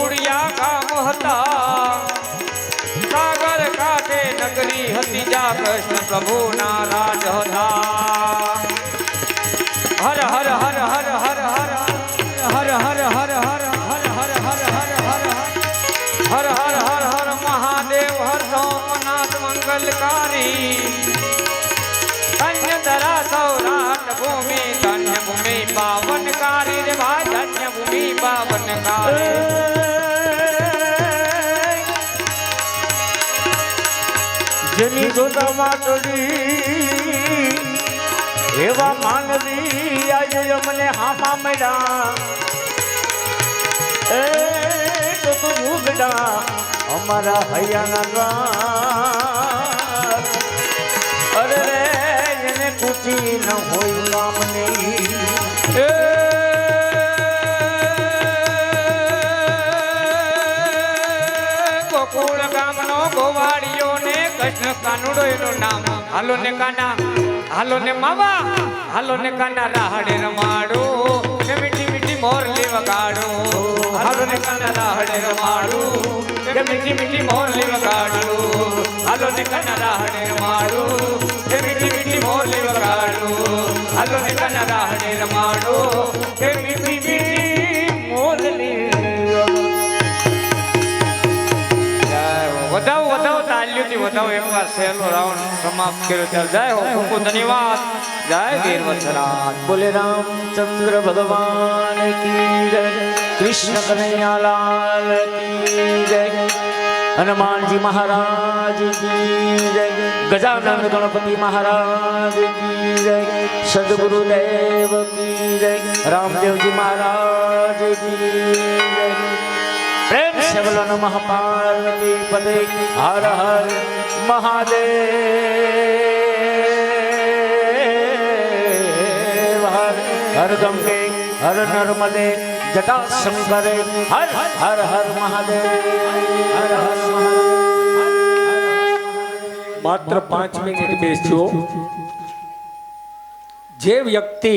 ગોકુળિયા ગામ હતા સાગર કાંઠે નગરી હતી જ્યાં કૃષ્ણ પ્રભુના રાજ હતા હર હર હર હર હર હર હર હર હર હર હર હર હર હર હર હર હર મહાદેવ હર સોમનાથ મંગલકારી ધન્ય ધરા સૌરાષ્ટ્ર ભૂમિ ધન્ય ભૂમિ પાવનકારી રે ભાઈ ધન્ય ભૂમિ પાવનકારી જેની જોતા માટડી એવા માનવી આજે અમને હામા મળ્યા એ તો તું ભૂગડા અમારા હૈયાના દ્વાર અરે રે એને કુચી ન હોય નામ નહીં ગોકુળ ગામનો ગોવાળિયો ને કૃષ્ણ કાનુડો એનું નામ હાલો ને કાના હાલો ને માવા હાલો ને કાના રાહડે રમાડો કે મીઠી મીઠી મોરલી વગાડો હાલો ને કાના રાહડે રમાડો કે મીઠી મીઠી મોરલી વગાડો હાલો ને કાના રાહડે રમાડો કે મીઠી મીઠી મોરલી વગાડો હાલો ને કાના રાહડે રમાડો કે મીઠી મીઠી મોરલી વધાવો વધાવો તાલ્યુથી વધાવો એકવાર સહેલો રાઉન્ડ સમાપ્ત કર્યો ત્યારે જય હો ખૂબ ખૂબ ધન્યવાદ જય વીર વત્સરાજ બોલે રામચંદ્ર ભગવાન કી જય કૃષ્ણ કનૈયાલાલ કી જય હનુમાનજી મહારાજ કી જય ગજાનંદ ગણપતિ મહારાજ કી જય સદગુરુદેવ કી જય રામદેવજી મહારાજ કી જય પ્રેમ से बोलो नमः पार्वती पदे हर हर महादेव हर हर गंगे हर नर्मदे जटा शंकरे हर हर हर महादेव हर हर માત્ર 5 મિનિટ બેસ્યો જે વ્યક્તિ